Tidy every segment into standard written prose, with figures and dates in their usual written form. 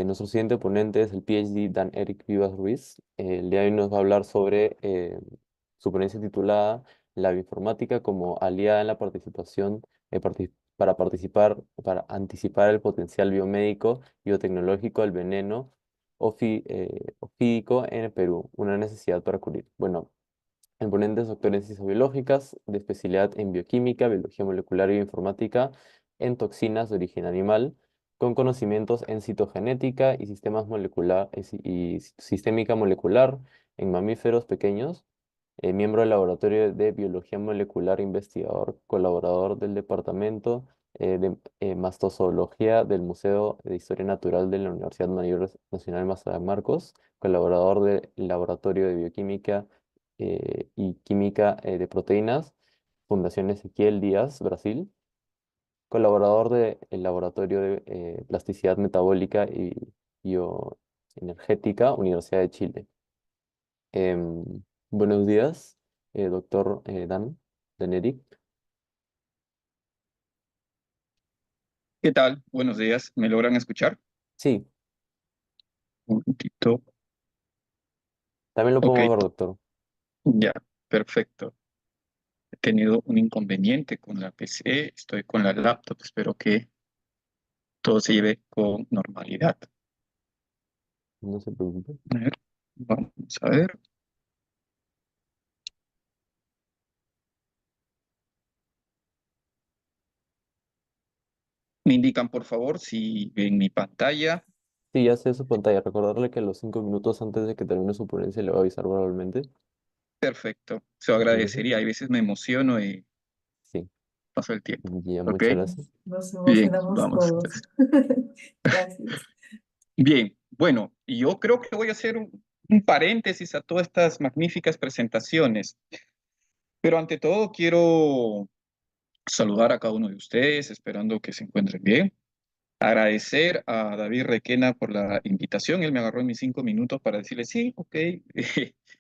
Nuestro siguiente ponente es el PhD Dan Eric Vivas Ruiz. El día de hoy nos va a hablar sobre su ponencia titulada La bioinformática como aliada en la participación, para anticipar el potencial biomédico y biotecnológico del veneno ofídico en el Perú, una necesidad para cubrir. Bueno, el ponente es doctor en ciencias biológicas, de especialidad en bioquímica, biología molecular y bioinformática en toxinas de origen animal, con conocimientos en citogenética y sistémica molecular en mamíferos pequeños, miembro del Laboratorio de Biología Molecular, investigador, colaborador del Departamento de Mastozoología del Museo de Historia Natural de la Universidad Mayor Nacional Maza de Marcos, colaborador del Laboratorio de Bioquímica y Química de Proteínas, Fundación Ezequiel Díaz, Brasil, colaborador del Laboratorio de Plasticidad Metabólica y Bioenergética, Universidad de Chile. Buenos días, doctor Dan Eric. ¿Qué tal? Buenos días. ¿Me logran escuchar? Sí, Un momentito. también lo Ok, podemos ver, doctor. ya, perfecto. He tenido un inconveniente con la PC, estoy con la laptop, espero que todo se lleve con normalidad. No se preocupe. A ver, vamos a ver. Me indican, por favor, si ven mi pantalla. Sí, ya sé su pantalla. Recordarle que a los 5 minutos antes de que termine su ponencia le voy a avisar probablemente. Perfecto, se lo Muchas gracias. agradecería. Hay veces me emociono y Sí, paso el tiempo. ya, Ok, muchas gracias. Nos bien, emocionamos vamos todos. entonces. Gracias. Bien, bueno, yo creo que voy a hacer un paréntesis a todas estas magníficas presentaciones. Pero ante todo quiero saludar a cada uno de ustedes, esperando que se encuentren bien. Agradecer a David Requena por la invitación. Él me agarró en mis 5 minutos para decirle, sí, ok,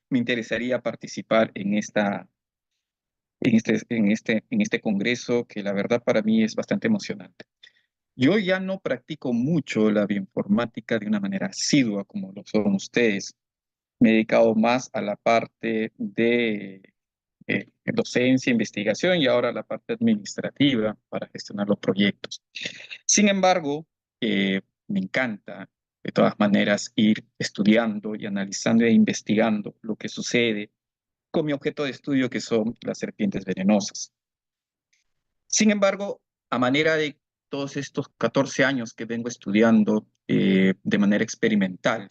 me interesaría participar en este congreso, que la verdad para mí es bastante emocionante. Yo ya no practico mucho la bioinformática de una manera asidua como lo son ustedes. Me he dedicado más a la parte de docencia, investigación y ahora la parte administrativa para gestionar los proyectos. Sin embargo, me encanta de todas maneras ir estudiando y analizando e investigando lo que sucede con mi objeto de estudio, que son las serpientes venenosas. Sin embargo, a manera de todos estos 14 años que vengo estudiando de manera experimental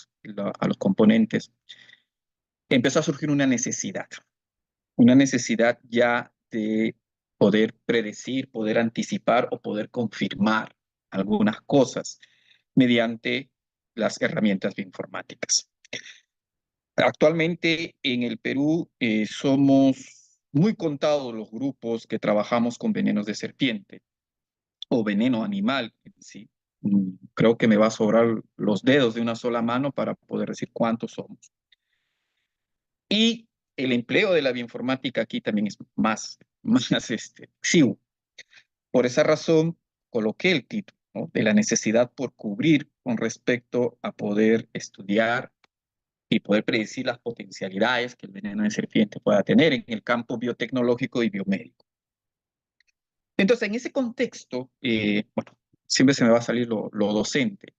a los componentes, empezó a surgir una necesidad ya de poder predecir, poder anticipar o poder confirmar algunas cosas mediante las herramientas bioinformáticas. Actualmente en el Perú somos muy contados los grupos que trabajamos con venenos de serpiente o veneno animal en sí. Creo que me va a sobrar los dedos de una sola mano para poder decir cuántos somos. Y el empleo de la bioinformática aquí también es más exiguo. Por esa razón, coloqué el título, ¿no?, de la necesidad por cubrir con respecto a poder estudiar y poder predecir las potencialidades que el veneno de serpiente pueda tener en el campo biotecnológico y biomédico. Entonces, en ese contexto, bueno, siempre se me va a salir lo docente.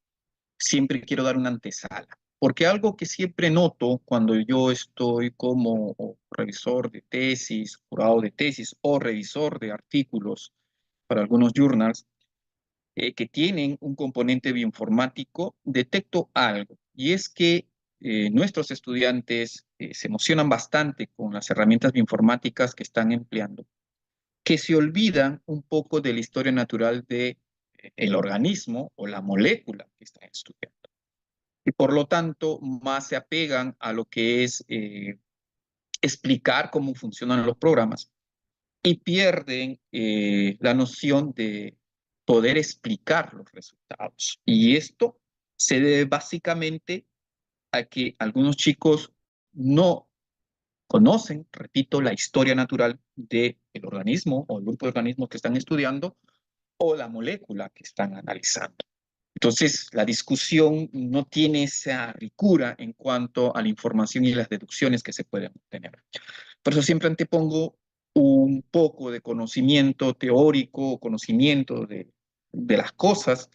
Siempre quiero dar una antesala, porque algo que siempre noto cuando yo estoy como revisor de tesis, jurado de tesis o revisor de artículos para algunos journals, que tienen un componente bioinformático, detecto algo, y es que nuestros estudiantes se emocionan bastante con las herramientas bioinformáticas que están empleando, que se olvidan un poco de la historia natural de el organismo o la molécula que están estudiando. Y por lo tanto, más se apegan a lo que es explicar cómo funcionan los programas y pierden la noción de poder explicar los resultados. Y esto se debe básicamente a que algunos chicos no conocen, repito, la historia natural del organismo o el grupo de organismos que están estudiando o la molécula que están analizando. Entonces, la discusión no tiene esa ricura en cuanto a la información y las deducciones que se pueden obtener. Por eso siempre antepongo un poco de conocimiento teórico, conocimiento de las cosas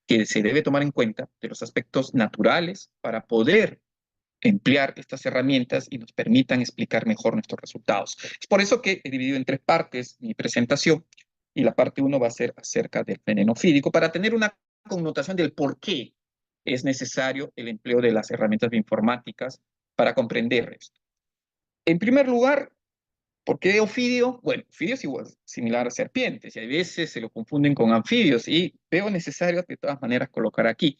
que se debe tomar en cuenta, de los aspectos naturales, para poder emplear estas herramientas y nos permitan explicar mejor nuestros resultados. Es por eso que he dividido en 3 partes mi presentación, y la parte 1 va a ser acerca del veneno fídico, para tener una connotación del por qué es necesario el empleo de las herramientas bioinformáticas para comprender esto. En primer lugar, ¿por qué ofidio? Bueno, ofidio es igual, similar a serpientes, y a veces se lo confunden con anfibios, y veo necesario de todas maneras colocar aquí.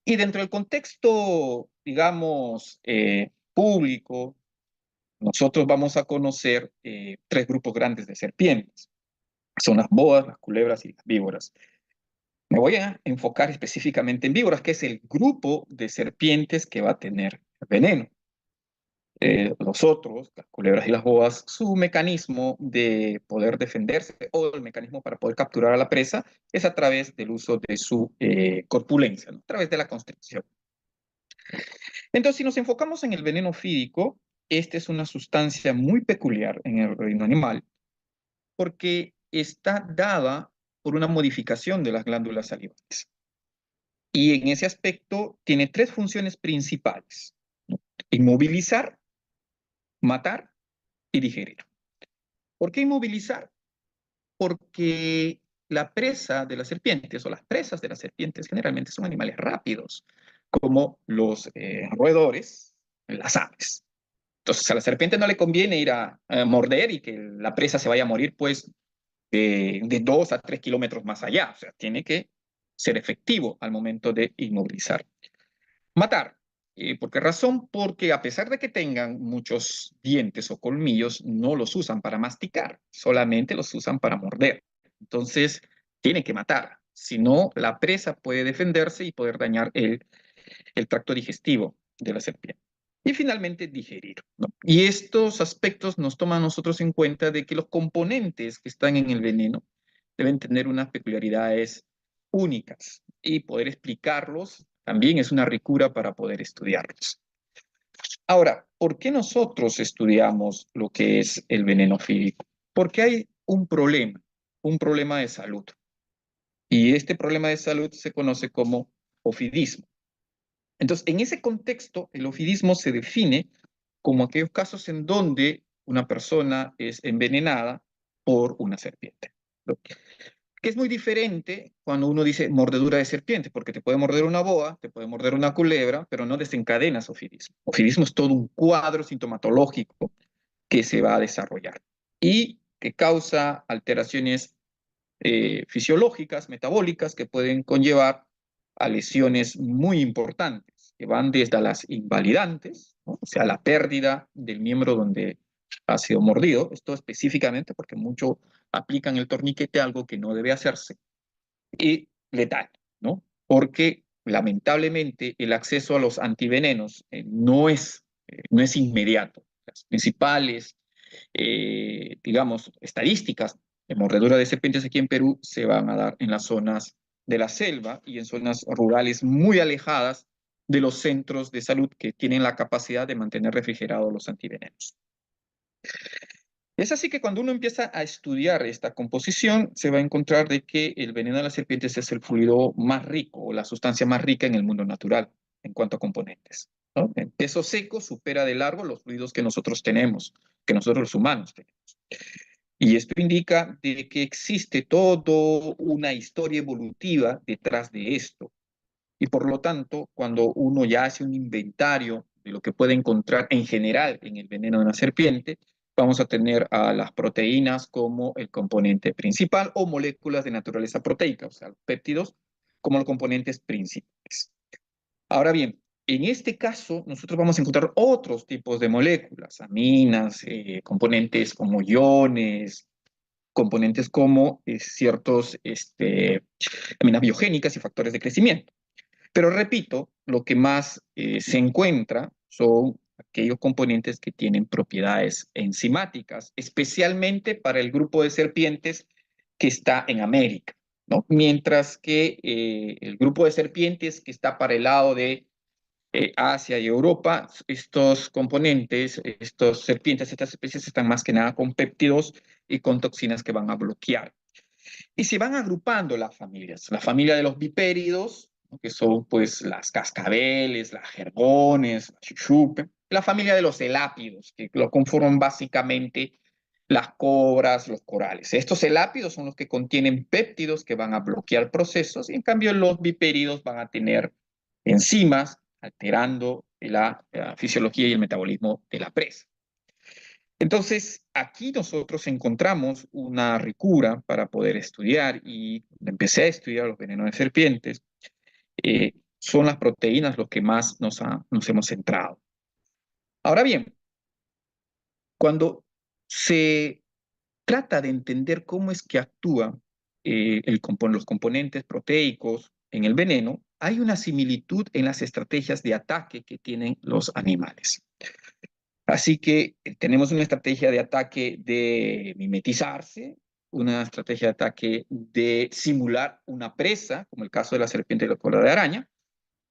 Y dentro del contexto, digamos, público, nosotros vamos a conocer 3 grupos grandes de serpientes. Son las boas, las culebras y las víboras. Me voy a enfocar específicamente en víboras, que es el grupo de serpientes que va a tener veneno. Los otros, las culebras y las boas, su mecanismo de poder defenderse o el mecanismo para poder capturar a la presa es a través del uso de su corpulencia, ¿no? A través de la constricción. Entonces, si nos enfocamos en el veneno fídico, esta es una sustancia muy peculiar en el reino animal porque está dada por una modificación de las glándulas salivales. Y en ese aspecto tiene 3 funciones principales: ¿no? Inmovilizar, matar y digerir. ¿Por qué inmovilizar? Porque la presa de las serpientes o las presas de las serpientes generalmente son animales rápidos, como los roedores, las aves. Entonces a la serpiente no le conviene ir a morder y que la presa se vaya a morir pues de 2 a 3 kilómetros más allá. O sea, tiene que ser efectivo al momento de inmovilizar. Matar. ¿Por qué razón? Porque a pesar de que tengan muchos dientes o colmillos, no los usan para masticar, solamente los usan para morder. Entonces, tiene que matar. Si no, la presa puede defenderse y poder dañar el tracto digestivo de la serpiente. Y finalmente, digerir, ¿no? Y estos aspectos nos toman a nosotros en cuenta de que los componentes que están en el veneno deben tener unas peculiaridades únicas, y poder explicarlos también es una ricura para poder estudiarlos. Ahora, ¿por qué nosotros estudiamos lo que es el veneno fídico? Porque hay un problema de salud. Y este problema de salud se conoce como ofidismo. Entonces, en ese contexto, el ofidismo se define como aquellos casos en donde una persona es envenenada por una serpiente, ¿no? Que es muy diferente cuando uno dice mordedura de serpiente, porque te puede morder una boa, te puede morder una culebra, pero no desencadenas ofidismo. Ofidismo es todo un cuadro sintomatológico que se va a desarrollar y que causa alteraciones fisiológicas, metabólicas, que pueden conllevar a lesiones muy importantes, que van desde las invalidantes, ¿no? O sea, la pérdida del miembro donde ha sido mordido, esto específicamente porque mucho aplican el torniquete, algo que no debe hacerse, y letal, ¿no? Porque lamentablemente el acceso a los antivenenos no es inmediato. Las principales, digamos, estadísticas de mordedura de serpientes aquí en Perú se van a dar en las zonas de la selva y en zonas rurales muy alejadas de los centros de salud que tienen la capacidad de mantener refrigerados los antivenenos. Es así que cuando uno empieza a estudiar esta composición, se va a encontrar de que el veneno de las serpientes es el fluido más rico o la sustancia más rica en el mundo natural en cuanto a componentes, ¿no? En peso seco supera de largo los fluidos que nosotros tenemos, que nosotros los humanos tenemos. Y esto indica de que existe toda una historia evolutiva detrás de esto. Y por lo tanto, cuando uno ya hace un inventario de lo que puede encontrar en general en el veneno de una serpiente, vamos a tener a las proteínas como el componente principal o moléculas de naturaleza proteica, o sea, los péptidos como los componentes principales. Ahora bien, en este caso, nosotros vamos a encontrar otros tipos de moléculas, aminas, componentes como iones, componentes como ciertos aminas biogénicas y factores de crecimiento. Pero repito, lo que más se encuentra son aquellos componentes que tienen propiedades enzimáticas, especialmente para el grupo de serpientes que está en América. ¿no? Mientras que el grupo de serpientes que está para el lado de Asia y Europa, estos componentes, estos serpientes, estas especies están más que nada con péptidos y con toxinas que van a bloquear. Y se van agrupando las familias. La familia de los bipéridos, ¿no? Que son pues las cascabeles, las jergones, la chuchupe. La familia de los elápidos, que lo conforman básicamente las cobras, los corales. Estos elápidos son los que contienen péptidos que van a bloquear procesos, y en cambio los bipéridos van a tener enzimas alterando la fisiología y el metabolismo de la presa. Entonces, aquí nosotros encontramos una ricura para poder estudiar, y empecé a estudiar los venenos de serpientes. Son las proteínas los que más nos hemos centrado. Ahora bien, cuando se trata de entender cómo es que actúan los componentes proteicos en el veneno, hay una similitud en las estrategias de ataque que tienen los animales. Así que tenemos una estrategia de ataque de mimetizarse, una estrategia de ataque de simular una presa, como el caso de la serpiente y la cola de araña,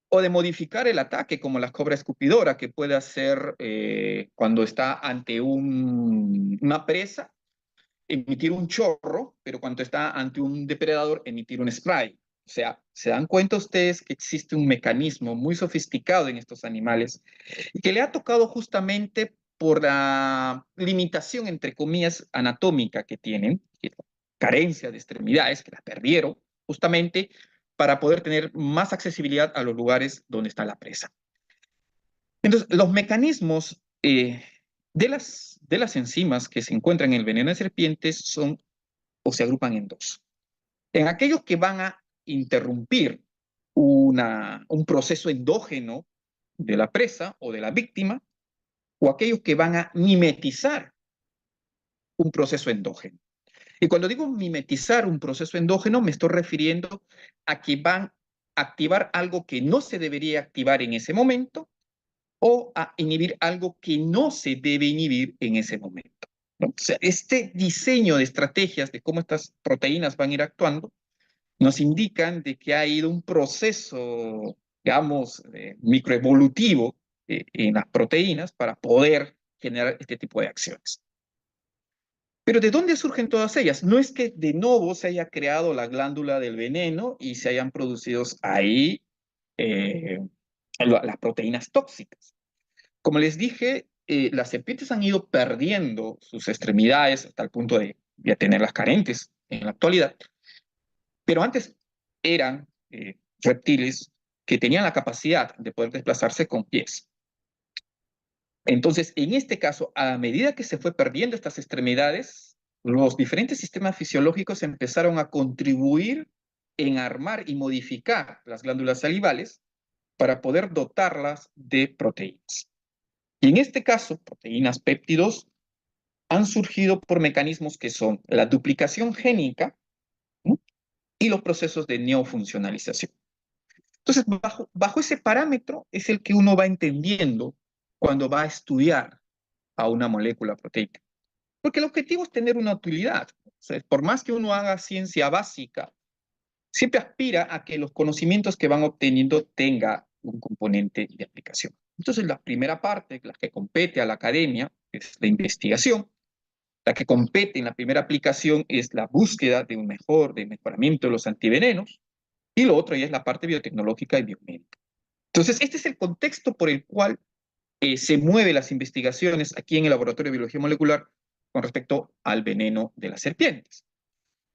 o de modificar el ataque, como la cobra escupidora, que puede hacer cuando está ante una presa, emitir un chorro, pero cuando está ante un depredador, emitir un spray. O sea, ¿se dan cuenta ustedes que existe un mecanismo muy sofisticado en estos animales y que le ha tocado justamente por la limitación, entre comillas, anatómica que tienen, que carencia de extremidades, que las perdieron justamente para poder tener más accesibilidad a los lugares donde está la presa? Entonces, los mecanismos de las enzimas que se encuentran en el veneno de serpientes son o se agrupan en dos. En aquellos que van a interrumpir un proceso endógeno de la presa o de la víctima, o aquellos que van a mimetizar un proceso endógeno. Y cuando digo mimetizar un proceso endógeno, me estoy refiriendo a que van a activar algo que no se debería activar en ese momento, o a inhibir algo que no se debe inhibir en ese momento, ¿no? O sea, este diseño de estrategias de cómo estas proteínas van a ir actuando nos indican de que ha ido un proceso, digamos, microevolutivo en las proteínas para poder generar este tipo de acciones. Pero ¿de dónde surgen todas ellas? No es que de nuevo se haya creado la glándula del veneno y se hayan producido ahí eh, las proteínas tóxicas. Como les dije, las serpientes han ido perdiendo sus extremidades hasta el punto de ya tenerlas carentes en la actualidad, pero antes eran reptiles que tenían la capacidad de poder desplazarse con pies. Entonces, en este caso, a medida que se fue perdiendo estas extremidades, los diferentes sistemas fisiológicos empezaron a contribuir en armar y modificar las glándulas salivales para poder dotarlas de proteínas. Y en este caso, proteínas péptidos han surgido por mecanismos que son la duplicación génica, ¿no? Y los procesos de neofuncionalización. Entonces, bajo ese parámetro es el que uno va entendiendo cuando va a estudiar a una molécula proteica. Porque el objetivo es tener una utilidad. O sea, por más que uno haga ciencia básica, siempre aspira a que los conocimientos que van obteniendo tenga un componente de aplicación. Entonces, la primera parte, la que compete a la academia, es la investigación. La que compete en la primera aplicación es la búsqueda de de mejoramiento de los antivenenos, y lo otro ya es la parte biotecnológica y biomédica. Entonces, este es el contexto por el cual se mueven las investigaciones aquí en el Laboratorio de Biología Molecular con respecto al veneno de las serpientes.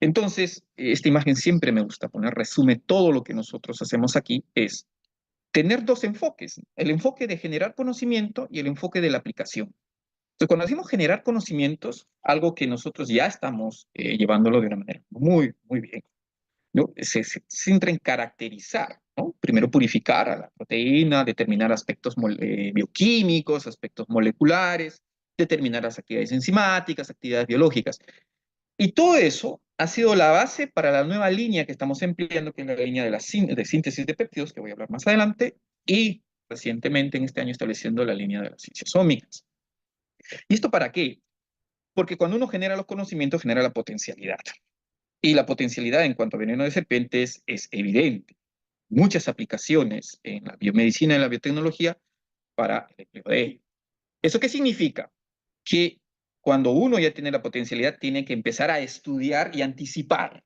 Entonces, esta imagen siempre me gusta poner, resume todo lo que nosotros hacemos aquí, es tener dos enfoques, el enfoque de generar conocimiento y el enfoque de la aplicación. Entonces, cuando decimos generar conocimientos, algo que nosotros ya estamos llevándolo de una manera muy, muy bien, ¿no? Se centra en caracterizar, ¿no? Primero purificar a la proteína, determinar aspectos bioquímicos, aspectos moleculares, determinar las actividades enzimáticas, actividades biológicas. Y todo eso ha sido la base para la nueva línea que estamos empleando, que es la línea de de síntesis de péptidos, que voy a hablar más adelante, y recientemente en este año estableciendo la línea de las ciencias ómicas. ¿Y esto para qué? Porque cuando uno genera los conocimientos, genera la potencialidad. Y la potencialidad en cuanto a veneno de serpientes es evidente. Muchas aplicaciones en la biomedicina y la biotecnología para el empleo de ello. ¿Eso qué significa? Que cuando uno ya tiene la potencialidad, tiene que empezar a estudiar y anticipar,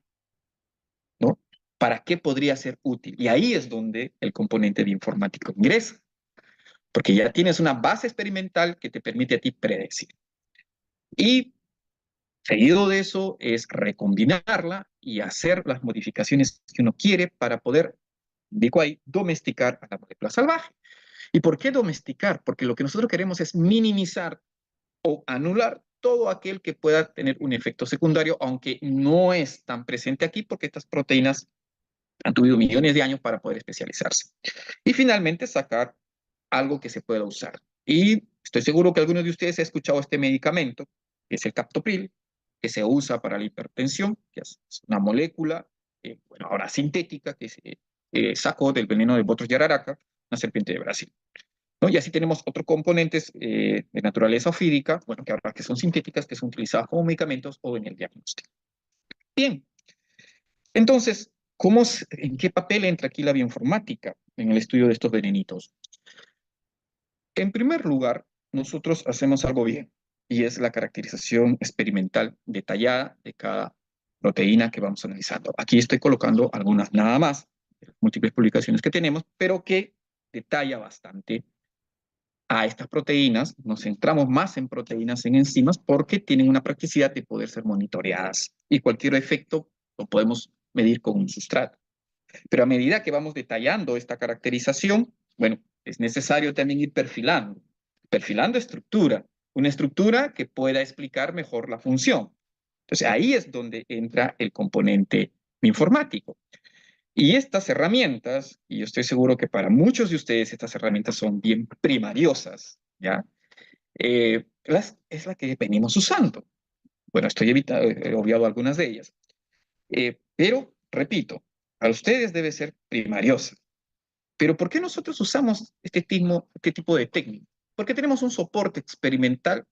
¿no? ¿Para qué podría ser útil? Y ahí es donde el componente bioinformático ingresa, porque ya tienes una base experimental que te permite a ti predecir. Y seguido de eso es recombinarla y hacer las modificaciones que uno quiere para poder, digo ahí, domesticar a la molécula salvaje. ¿Y por qué domesticar? Porque lo que nosotros queremos es minimizar o anular todo aquel que pueda tener un efecto secundario, aunque no es tan presente aquí porque estas proteínas han tenido millones de años para poder especializarse. Y finalmente sacar algo que se pueda usar. Y estoy seguro que algunos de ustedes han escuchado este medicamento, que es el captopril, que se usa para la hipertensión, que es una molécula, bueno, ahora sintética, que se sacó del veneno de Botos yararaca, una serpiente de Brasil, ¿no? Y así tenemos otros componentes de naturaleza ofídica, bueno, que ahora que son sintéticas, que son utilizadas como medicamentos o en el diagnóstico. Bien, entonces, ¿en qué papel entra aquí la bioinformática en el estudio de estos venenitos? En primer lugar, nosotros hacemos algo bien, y es la caracterización experimental detallada de cada proteína que vamos analizando. Aquí estoy colocando algunas nada más, de las múltiples publicaciones que tenemos, pero que detalla bastante a estas proteínas. Nos centramos más en proteínas en enzimas porque tienen una practicidad de poder ser monitoreadas y cualquier efecto lo podemos medir con un sustrato. Pero a medida que vamos detallando esta caracterización, bueno, es necesario también ir perfilando estructura, una estructura que pueda explicar mejor la función. Entonces ahí es donde entra el componente informático. Y estas herramientas, y yo estoy seguro que para muchos de ustedes estas herramientas son bien primariosas, ¿ya? Es la que venimos usando. Bueno, he obviado algunas de ellas. Pero, repito, a ustedes debe ser primariosa. Pero ¿por qué nosotros usamos este tipo de técnica? Porque tenemos un soporte experimental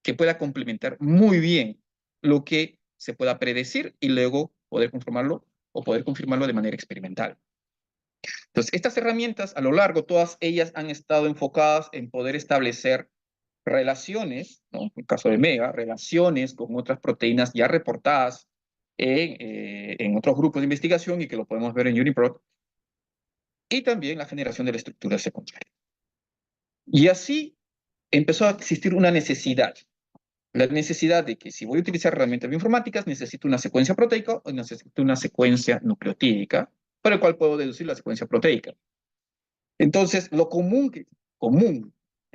que pueda complementar muy bien lo que se pueda predecir y luego poder conformarlo o poder confirmarlo de manera experimental. Entonces, estas herramientas a lo largo, todas ellas han estado enfocadas en poder establecer relaciones, ¿no? En el caso de Mega, relaciones con otras proteínas ya reportadas en otros grupos de investigación y que lo podemos ver en UniProt, y también la generación de la estructura secundaria. Y así empezó a existir una necesidad. La necesidad de que si voy a utilizar herramientas bioinformáticas, necesito una secuencia proteica o necesito una secuencia nucleotídica, para el cual puedo deducir la secuencia proteica. Entonces, lo común que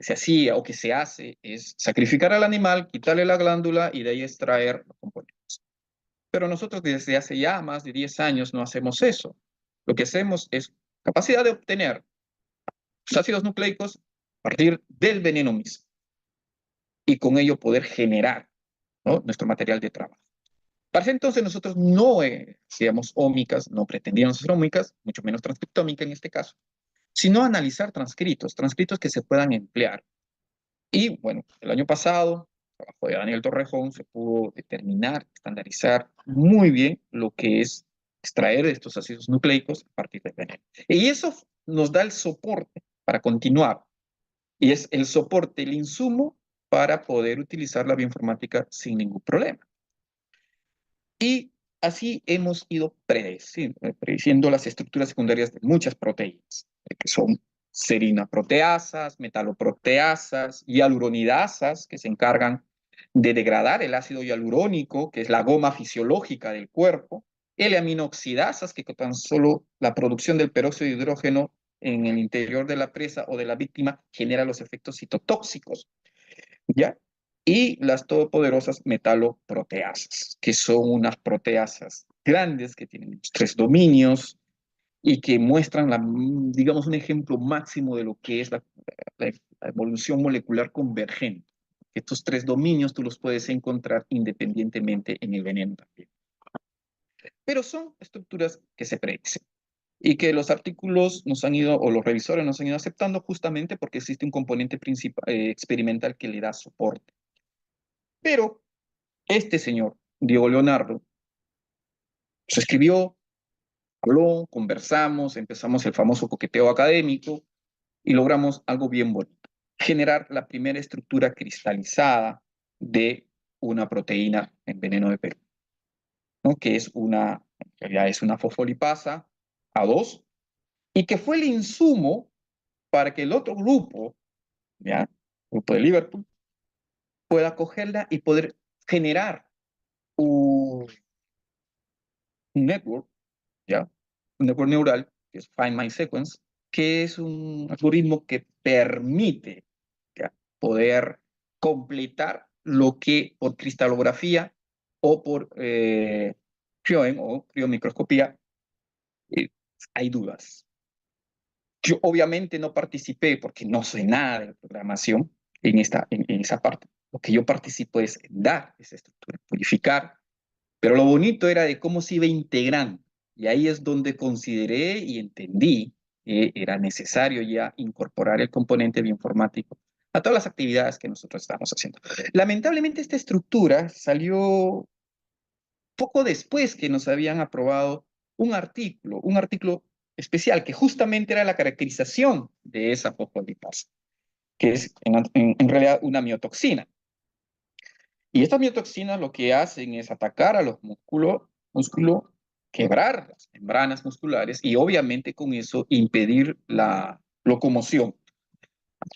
se hacía o que se hace es sacrificar al animal, quitarle la glándula y de ahí extraer los componentes. Pero nosotros desde hace ya más de 10 años no hacemos eso. Lo que hacemos es capacidad de obtener los ácidos nucleicos a partir del veneno mismo y con ello poder generar, ¿no?, nuestro material de trabajo. Para ese entonces nosotros no hacíamos ómicas, no pretendíamos hacer ómicas, mucho menos transcriptómica en este caso, sino analizar transcritos que se puedan emplear. Y bueno, el año pasado, trabajo de Daniel Torrejón, se pudo determinar, estandarizar muy bien lo que es extraer estos ácidos nucleicos a partir del veneno. Y eso nos da el soporte para continuar. Y es el soporte, el insumo para poder utilizar la bioinformática sin ningún problema. Y así hemos ido prediciendo las estructuras secundarias de muchas proteínas, que son serinaproteasas, metaloproteasas, hialuronidasas, que se encargan de degradar el ácido hialurónico, que es la goma fisiológica del cuerpo, L-aminoxidasas, que tan solo la producción del peróxido de hidrógeno en el interior de la presa o de la víctima genera los efectos citotóxicos, ¿ya? Y las todopoderosas metaloproteasas, que son unas proteasas grandes que tienen 3 dominios y que muestran, digamos, un ejemplo máximo de lo que es la evolución molecular convergente. Estos 3 dominios tú los puedes encontrar independientemente en el veneno también. Pero son estructuras que se predicen y que los artículos nos han ido, o los revisores nos han ido aceptando justamente porque existe un componente experimental que le da soporte. Pero este señor, Diego Leonardo, Se escribió, habló, conversamos, empezamos el famoso coqueteo académico y logramos algo bien bonito: generar la primera estructura cristalizada de una proteína en veneno de Perú, ¿no? Que es una, en realidad es una fosfolipasa A2, y que fue el insumo para que el otro grupo, ¿ya? El grupo de Liverpool, pueda cogerla y poder generar un network, ¿ya? Un network neural, que es Find My Sequence, que es un algoritmo que permite, ¿ya?, poder completar lo que por cristalografía o por cryoem o criomicroscopía eh, hay dudas. Yo obviamente no participé porque no sé nada de programación en esa parte. Lo que yo participo es en dar esa estructura, purificar, pero lo bonito era de cómo se iba integrando. Y ahí es donde consideré y entendí que era necesario ya incorporar el componente bioinformático a todas las actividades que nosotros estamos haciendo. Lamentablemente esta estructura salió poco después que nos habían aprobado un artículo especial que justamente era la caracterización de esa fosfolipasa, que es en realidad una miotoxina. Y estas miotoxinas lo que hacen es atacar a los músculos, quebrar las membranas musculares y obviamente con eso impedir la locomoción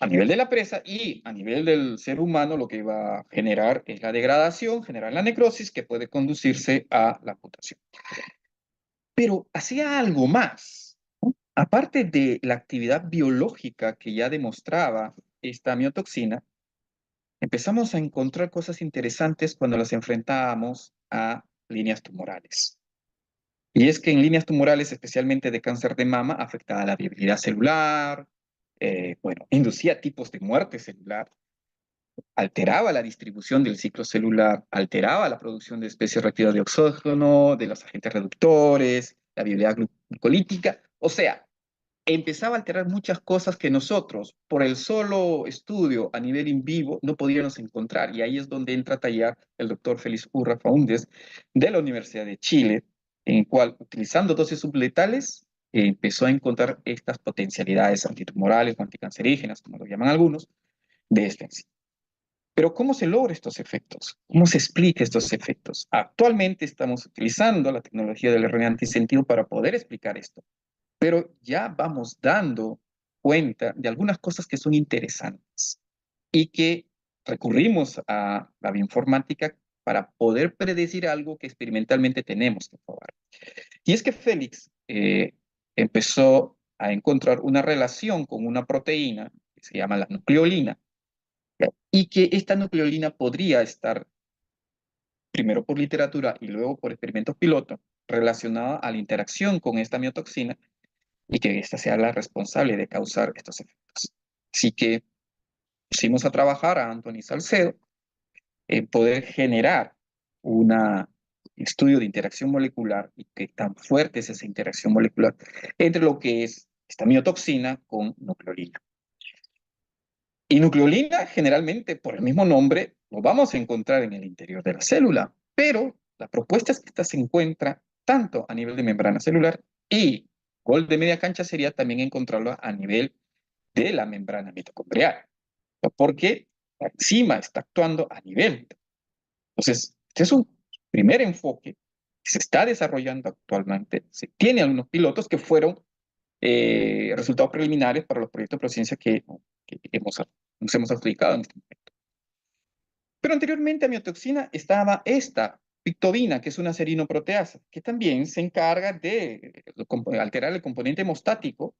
a nivel de la presa, y a nivel del ser humano lo que va a generar es la degradación, generar la necrosis que puede conducirse a la amputación. Pero hacía algo más, ¿no? Aparte de la actividad biológica que ya demostraba esta miotoxina, empezamos a encontrar cosas interesantes cuando las enfrentábamos a líneas tumorales. Y es que en líneas tumorales, especialmente de cáncer de mama, afectaba la viabilidad celular, bueno, inducía tipos de muerte celular, alteraba la distribución del ciclo celular, alteraba la producción de especies reactivas de oxígeno, de los agentes reductores, la viabilidad glucolítica. O sea, empezaba a alterar muchas cosas que nosotros, por el solo estudio a nivel in vivo, no podíamos encontrar. Y ahí es donde entra a tallar el doctor Félix Urra Faúndez de la Universidad de Chile, en el cual, utilizando dosis subletales, empezó a encontrar estas potencialidades antitumorales o anticancerígenas, como lo llaman algunos, de esta enzima. Pero ¿cómo se logra estos efectos? ¿Cómo se explica estos efectos? Actualmente estamos utilizando la tecnología del RNA antisentido para poder explicar esto, pero ya vamos dando cuenta de algunas cosas que son interesantes y que recurrimos a la bioinformática para poder predecir algo que experimentalmente tenemos que probar. Y es que Félix empezó a encontrar una relación con una proteína que se llama la nucleolina, y que esta nucleolina podría estar, primero por literatura y luego por experimentos piloto, relacionada a la interacción con esta miotoxina, y que esta sea la responsable de causar estos efectos. Así que pusimos a trabajar a Anthony Salcedo en poder generar un estudio de interacción molecular y qué tan fuerte es esa interacción molecular entre lo que es esta miotoxina con nucleolina. Y nucleolina, generalmente, por el mismo nombre, lo vamos a encontrar en el interior de la célula, pero la propuesta es que esta se encuentra tanto a nivel de membrana celular, y gol de media cancha sería también encontrarlo a nivel de la membrana mitocondrial, porque la enzima está actuando a nivel. Entonces, este es un primer enfoque que se está desarrollando actualmente. Se tiene algunos pilotos que fueron resultados preliminares para los proyectos de prociencia que nos hemos adjudicado en este momento. Pero anteriormente a miotoxina estaba esta pictobina, que es una serinoproteasa, que también se encarga de alterar el componente hemostático,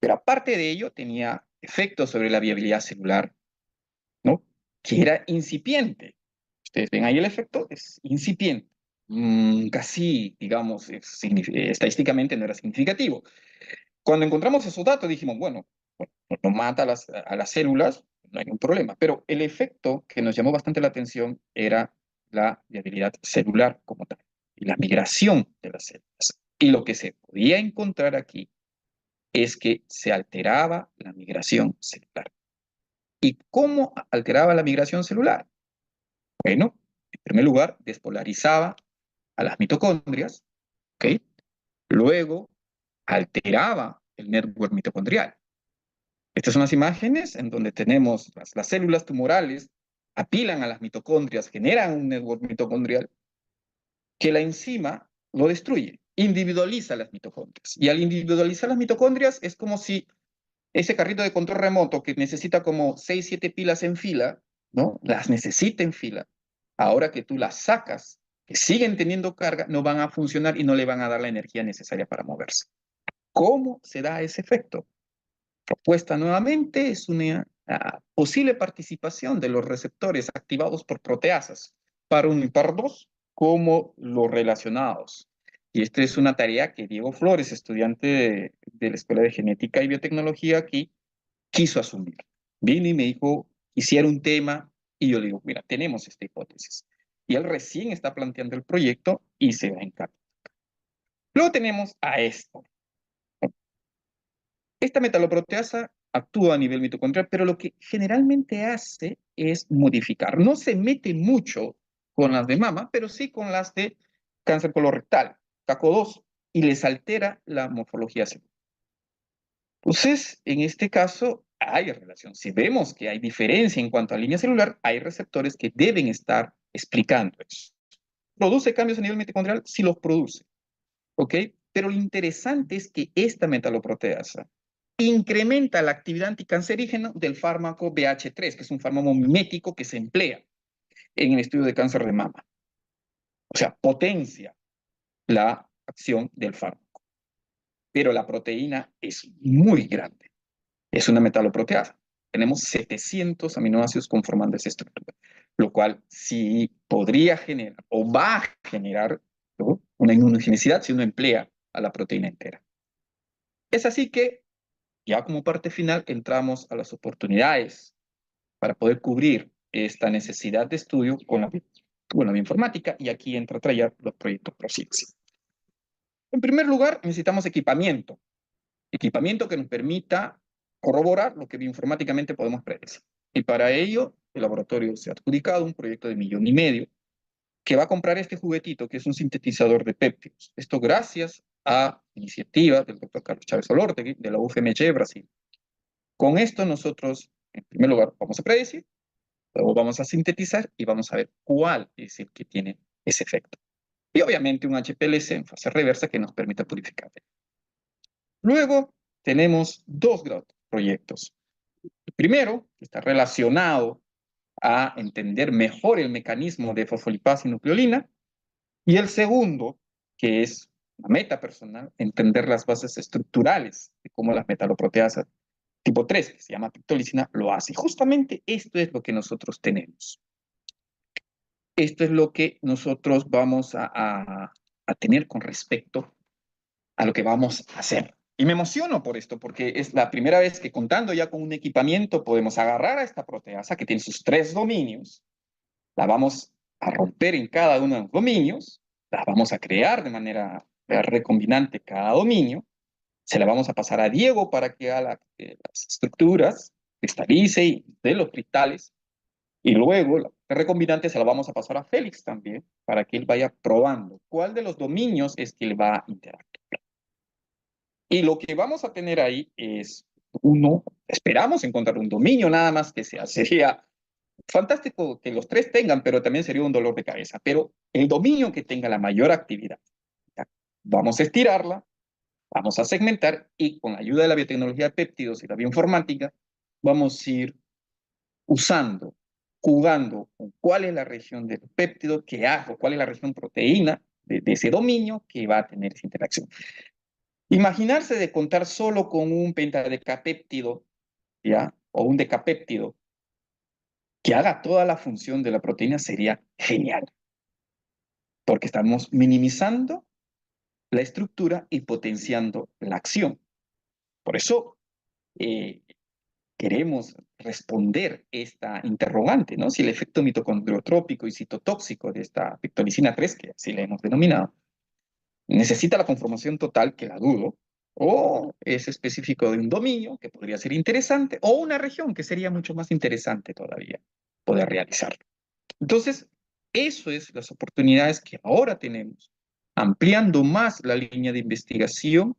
pero aparte de ello tenía efectos sobre la viabilidad celular, ¿no?, que era incipiente. Ustedes ven ahí el efecto, es incipiente. Casi, digamos, estadísticamente no era significativo. Cuando encontramos esos datos dijimos, bueno, no mata a las células, no hay ningún problema. Pero el efecto que nos llamó bastante la atención era la viabilidad celular como tal, y la migración de las células. Y lo que se podía encontrar aquí es que se alteraba la migración celular. ¿Y cómo alteraba la migración celular? Bueno, en primer lugar, despolarizaba a las mitocondrias, ¿ok? Luego alteraba el network mitocondrial. Estas son las imágenes en donde tenemos las células tumorales apilan a las mitocondrias, generan un network mitocondrial que la enzima lo destruye, individualiza las mitocondrias. Y al individualizar las mitocondrias es como si ese carrito de control remoto que necesita como 6, 7 pilas en fila, ¿no? Las necesita en fila. Ahora que tú las sacas, que siguen teniendo carga, no van a funcionar y no le van a dar la energía necesaria para moverse. ¿Cómo se da ese efecto? Propuesta nuevamente es una posible participación de los receptores activados por proteasas, par 1 y par 2, como los relacionados. Y esta es una tarea que Diego Flores, estudiante de la Escuela de Genética y Biotecnología aquí, quiso asumir. Vino y me dijo, hiciera un tema, y yo le digo, mira, tenemos esta hipótesis. Y él recién está planteando el proyecto y se va a encargar. Luego tenemos a esto. Esta metaloproteasa actúa a nivel mitocondrial, pero lo que generalmente hace es modificar. No se mete mucho con las de mama, pero sí con las de cáncer colorectal, CACO2, y les altera la morfología celular. Entonces, en este caso, hay relación. Si vemos que hay diferencia en cuanto a línea celular, hay receptores que deben estar explicando eso. ¿Produce cambios a nivel mitocondrial? Sí los produce. ¿Ok? Pero lo interesante es que esta metaloproteasa incrementa la actividad anticancerígena del fármaco BH3, que es un fármaco mimético que se emplea en el estudio de cáncer de mama. O sea, potencia la acción del fármaco. Pero la proteína es muy grande. Es una metaloproteasa. Tenemos 700 aminoácidos conformando esa estructura, lo cual sí podría generar o va a generar, ¿no?, una inmunogenicidad si uno emplea a la proteína entera. Es así que ya como parte final entramos a las oportunidades para poder cubrir esta necesidad de estudio con la bioinformática, y aquí entra a traer los proyectos ProCiencia. En primer lugar, necesitamos equipamiento que nos permita corroborar lo que bioinformáticamente podemos predecir. Y para ello, el laboratorio se ha adjudicado un proyecto de 1,5 millones que va a comprar este juguetito, que es un sintetizador de péptidos. Esto gracias a iniciativa del doctor Carlos Chávez Olortegui, de la UFMG Brasil. Con esto nosotros, en primer lugar, vamos a predecir, luego vamos a sintetizar y vamos a ver cuál es el que tiene ese efecto. Y obviamente un HPLC en fase reversa que nos permita purificar. Luego tenemos dos proyectos. El primero, que está relacionado a entender mejor el mecanismo de fosfolipasa y nucleolina. Y el segundo, que es una meta personal, entender las bases estructurales de cómo las metaloproteasas tipo 3, que se llama pictolisina, lo hace. Y justamente esto es lo que nosotros tenemos. Esto es lo que nosotros vamos a tener con respecto a lo que vamos a hacer. Y me emociono por esto, porque es la primera vez que, contando ya con un equipamiento, podemos agarrar a esta proteasa que tiene sus 3 dominios, la vamos a romper en cada uno de los dominios, la vamos a crear de manera recombinante cada dominio, se la vamos a pasar a Diego para que haga las estructuras, cristalice y de los cristales, y luego la recombinante se la vamos a pasar a Félix también para que él vaya probando cuál de los dominios es que él va a interactuar. Y lo que vamos a tener ahí es esperamos encontrar un dominio nada más que sería fantástico que los 3 tengan, pero también sería un dolor de cabeza. Pero el dominio que tenga la mayor actividad, ¿ya? Vamos a estirarla, vamos a segmentar y con la ayuda de la biotecnología de péptidos y la bioinformática, vamos a ir usando, jugando con cuál es la región del péptido que hago, cuál es la región proteína de ese dominio que va a tener esa interacción. Imaginarse de contar solo con un pentadecapéptido, ¿ya? O un decapéptido que haga toda la función de la proteína sería genial, porque estamos minimizando la estructura y potenciando la acción. Por eso queremos responder esta interrogante, ¿no? Si el efecto mitocondriotrópico y citotóxico de esta pictolisina 3, que así le hemos denominado, necesita la conformación total, que la dudo, o es específico de un dominio, que podría ser interesante, o una región, que sería mucho más interesante todavía poder realizarlo. Entonces, eso es las oportunidades que ahora tenemos, ampliando más la línea de investigación,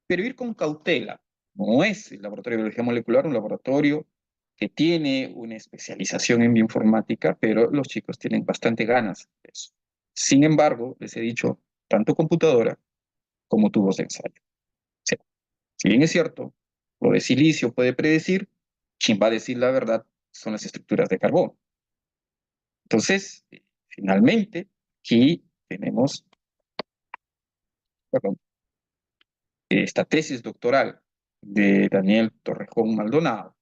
pero ir con cautela. No es el Laboratorio de Biología Molecular un laboratorio que tiene una especialización en bioinformática, pero los chicos tienen bastante ganas de eso. Sin embargo, les he dicho, tanto computadora como tubos de ensayo. O sea, si bien es cierto, lo de silicio puede predecir, quien va a decir la verdad son las estructuras de carbono. Entonces, finalmente, aquí tenemos, perdón, esta tesis doctoral de Daniel Torrejón Maldonado.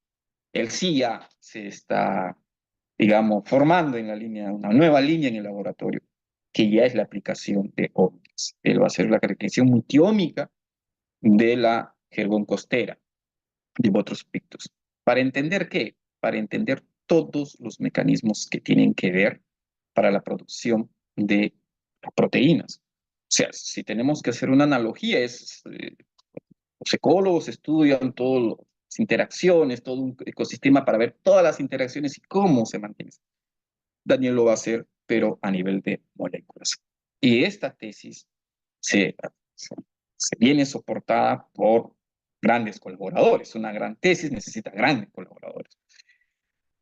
Él sí ya se está, digamos, formando en la línea, una nueva línea en el laboratorio, que ya es la aplicación de ómicas. Él va a hacer la caracterización multiómica de la jergón costera de Botrus pictus. ¿Para entender qué? Para entender todos los mecanismos que tienen que ver para la producción de proteínas. O sea, si tenemos que hacer una analogía, los ecólogos estudian todas las interacciones, todo un ecosistema para ver todas las interacciones y cómo se mantienen. Daniel lo va a hacer, pero a nivel de moléculas. Y esta tesis se, se viene soportada por grandes colaboradores. Una gran tesis necesita grandes colaboradores.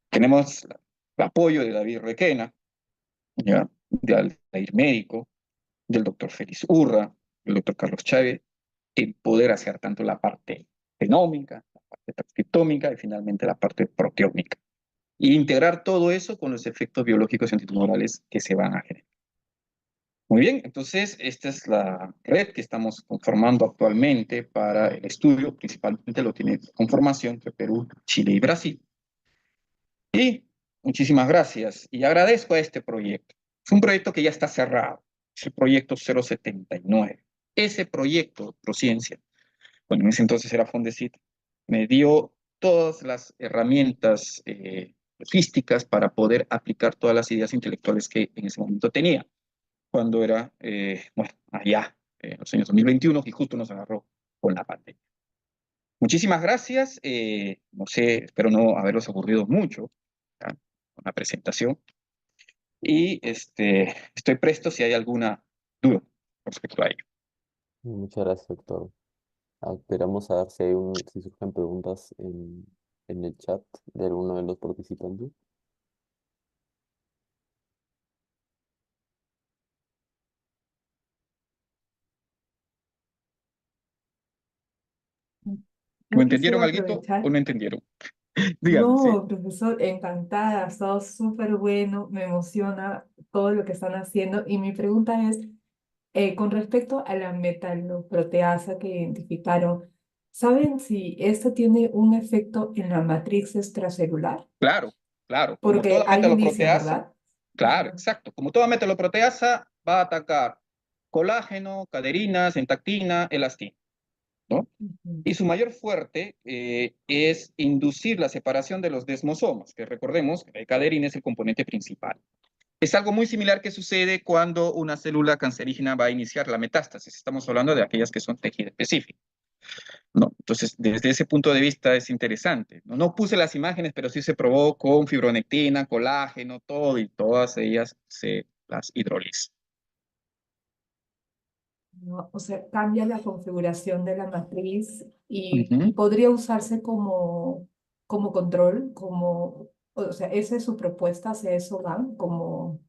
Tenemos el apoyo de David Requena, ¿ya? De Altair Médico, del doctor Félix Urra, del doctor Carlos Chávez, en poder hacer tanto la parte genómica, la parte transcriptómica y finalmente la parte proteómica. Y integrar todo eso con los efectos biológicos y antitumorales que se van a generar. Muy bien, entonces esta es la red que estamos conformando actualmente para el estudio, principalmente lo tiene conformación entre Perú, Chile y Brasil. Y muchísimas gracias y agradezco a este proyecto. Es un proyecto que ya está cerrado, es el proyecto 079. Ese proyecto, Prociencia, bueno, en ese entonces era Fondesit, me dio todas las herramientas logísticas para poder aplicar todas las ideas intelectuales que en ese momento tenía, cuando era, bueno, allá, en los años 2021, y justo nos agarró con la pandemia. Muchísimas gracias, no sé, espero no haberlos aburrido mucho, ¿ya? Con la presentación, y estoy presto si hay alguna duda respecto a ello. Muchas gracias, doctor. Esperamos a ver si si surgen preguntas en el chat de alguno de los participantes. ¿Lo Yo entendieron quisiera alguito o aprovechar. no entendieron? Díganme, sí. No, profesor, encantada, ha estado súper bueno, me emociona todo lo que están haciendo. Y mi pregunta es, con respecto a la metaloproteasa que identificaron, ¿saben si esto tiene un efecto en la matriz extracelular? Claro, claro, como Porque toda hay indicios, metaloproteasa, ¿verdad? claro, exacto, como toda metaloproteasa va a atacar colágeno, caderinas, entactina, elastina, ¿no? Ujú. Y su mayor fuerte es inducir la separación de los desmosomas, que recordemos que la caderina es el componente principal. Es algo muy similar que sucede cuando una célula cancerígena va a iniciar la metástasis. Estamos hablando de aquellas que son tejido específico, ¿no? Entonces, desde ese punto de vista es interesante. No puse las imágenes, pero sí se probó con fibronectina, colágeno, todo, y todas ellas se las hidroliza. No, o sea, cambia la configuración de la matriz y Ujú. podría usarse como control, o sea, esa es su propuesta, hacia eso van, como...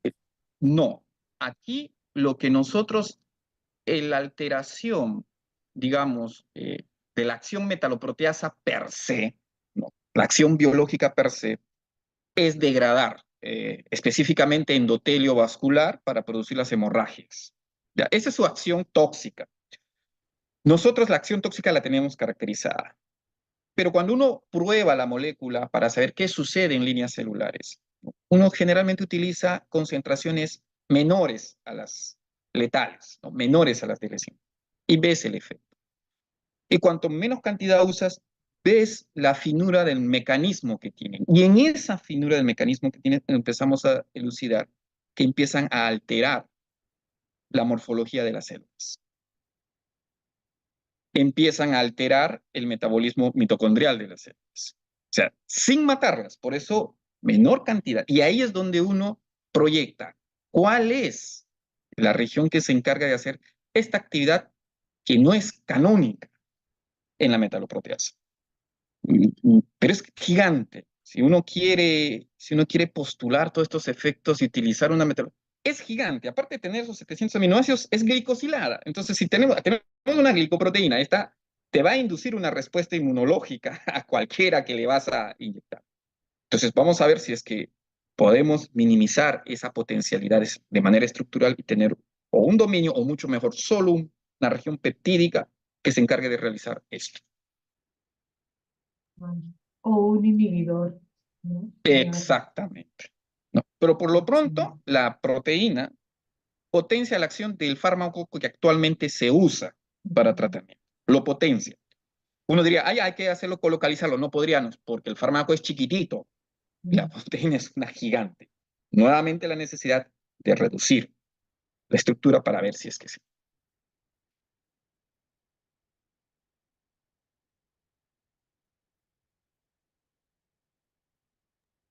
No, aquí lo que nosotros, la alteración, digamos, de la acción metaloproteasa per se, ¿no? La acción biológica per se, es degradar específicamente endotelio vascular para producir las hemorragias. ¿Ya? Esa es su acción tóxica. Nosotros la acción tóxica la tenemos caracterizada, pero cuando uno prueba la molécula para saber qué sucede en líneas celulares, uno generalmente utiliza concentraciones menores a las letales, ¿no? Menores a las de lesión, y ves el efecto. Y cuanto menos cantidad usas, ves la finura del mecanismo que tienen. Y en esa finura del mecanismo que tienen empezamos a elucidar que empiezan a alterar la morfología de las células. Empiezan a alterar el metabolismo mitocondrial de las células. O sea, sin matarlas, por eso menor cantidad. Y ahí es donde uno proyecta cuál es la región que se encarga de hacer esta actividad que no es canónica en la metaloproteasa. Pero es gigante. Si uno quiere postular todos estos efectos y utilizar una metodología, es gigante. Aparte de tener esos 700 aminoácidos, es glicosilada. Entonces, si tenemos una glicoproteína, esta te va a inducir una respuesta inmunológica a cualquiera que le vas a inyectar. Entonces, vamos a ver si es que podemos minimizar esa potencialidad de manera estructural y tener o un dominio o mucho mejor, solo una región peptídica que se encargue de realizar esto. O un inhibidor, ¿no? Exactamente. No. Pero por lo pronto, la proteína potencia la acción del fármaco que actualmente se usa para tratamiento. Lo potencia. Uno diría, ay, hay que hacerlo colocalizarlo. No podríamos, porque el fármaco es chiquitito. La proteína es una gigante. Nuevamente la necesidad de reducir la estructura para ver si es que sí.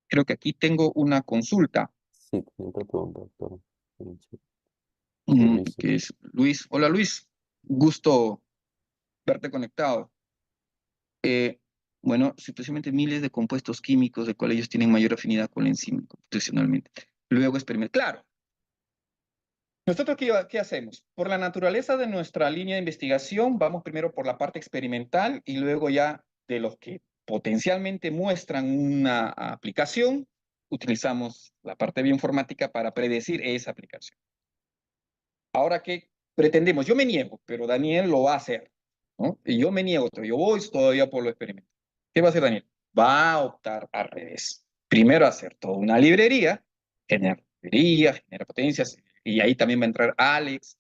Creo que aquí tengo una consulta, Sí, tiene otra pregunta, doctor. Sí, Luis. que es Luis. Hola Luis, gusto verte conectado. Eh, bueno, supuestamente miles de compuestos químicos de cuales ellos tienen mayor afinidad con la enzima computacionalmente. Luego experimentar. Claro, nosotros ¿qué hacemos? Por la naturaleza de nuestra línea de investigación, vamos primero por la parte experimental y luego ya de los que potencialmente muestran una aplicación, utilizamos la parte bioinformática para predecir esa aplicación. Ahora, ¿qué pretendemos? Yo me niego, pero Daniel lo va a hacer, ¿no? Y yo me niego, yo voy todavía por lo experimental. ¿Qué va a hacer Daniel? Va a optar al revés. Primero hacer toda una librería, genera potencias, y ahí también va a entrar Alex,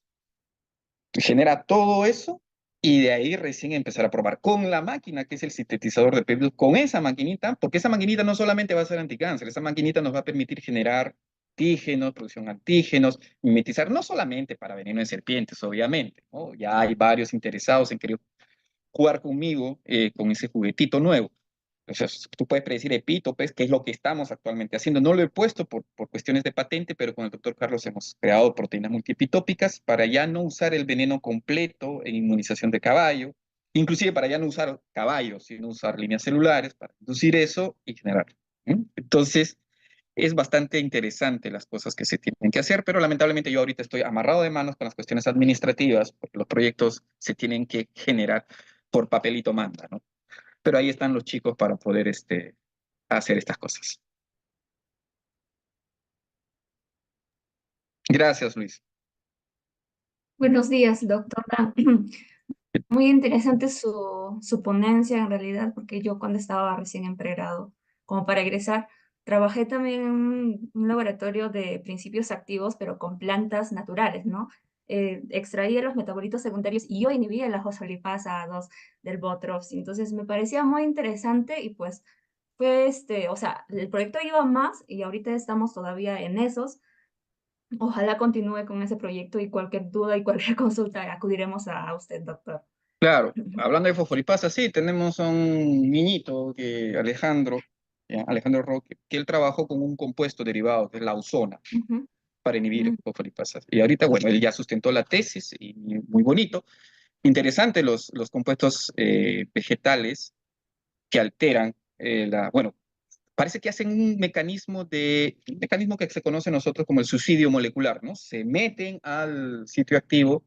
genera todo eso, y de ahí recién empezar a probar con la máquina, que es el sintetizador de péptidos, con esa maquinita, porque esa maquinita no solamente va a ser anticáncer, esa maquinita nos va a permitir generar antígenos, producción antígenos, mimetizar no solamente para veneno de serpientes, obviamente, ¿no? Ya hay varios interesados en querer jugar conmigo con ese juguetito nuevo. Entonces, tú puedes predecir epítopes, que es lo que estamos actualmente haciendo. No lo he puesto por cuestiones de patente, pero con el doctor Carlos hemos creado proteínas multiepitópicas para ya no usar el veneno completo en inmunización de caballo, inclusive para ya no usar caballos, sino usar líneas celulares para inducir eso y generar. Entonces, es bastante interesante las cosas que se tienen que hacer, pero lamentablemente yo ahorita estoy amarrado de manos con las cuestiones administrativas, porque los proyectos se tienen que generar por papelito manda, ¿no? Pero ahí están los chicos para poder hacer estas cosas. Gracias, Luis. Buenos días, doctora. Muy interesante su ponencia en realidad, porque yo cuando estaba recién en pregrado, como para egresar, trabajé también en un laboratorio de principios activos, pero con plantas naturales, ¿no? Extraía los metabolitos secundarios y yo inhibía la fosfolipasa 2 del Botrops. Entonces me parecía muy interesante y pues fue o sea, el proyecto iba más y ahorita estamos todavía en esos. Ojalá continúe con ese proyecto y cualquier duda y cualquier consulta acudiremos a usted, doctor. Claro, hablando de fosfolipasa, sí, tenemos a un niñito, Alejandro, Alejandro Roque, que él trabajó con un compuesto derivado, que es la ausona, Ujú. para inhibir Mm. fosfolipasas. Y ahorita, bueno, él ya sustentó la tesis, y muy bonito. Interesante los compuestos vegetales que alteran bueno, parece que hacen un mecanismo que se conoce nosotros como el suicidio molecular, ¿no? Se meten al sitio activo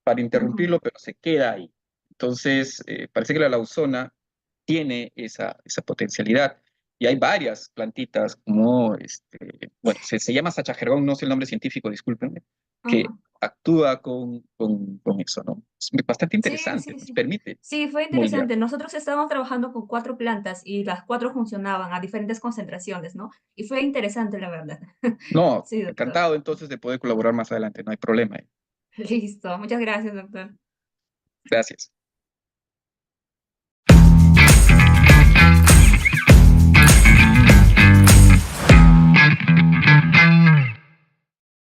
para Ujú. interrumpirlo, pero se queda ahí. Entonces, parece que la lausona tiene esa potencialidad. Y hay varias plantitas, como, bueno, se llama sachagergón, no sé el nombre científico, discúlpenme, que Ajá. actúa con eso, ¿no? Es bastante Sí, interesante, sí, nos sí. permite Sí, fue moldear. interesante. Nosotros estábamos trabajando con 4 plantas y las 4 funcionaban a diferentes concentraciones, ¿no? Y fue interesante, la verdad. No, Sí, doctor. encantado entonces de poder colaborar más adelante, no hay problema. Listo. Muchas gracias, doctor. Gracias.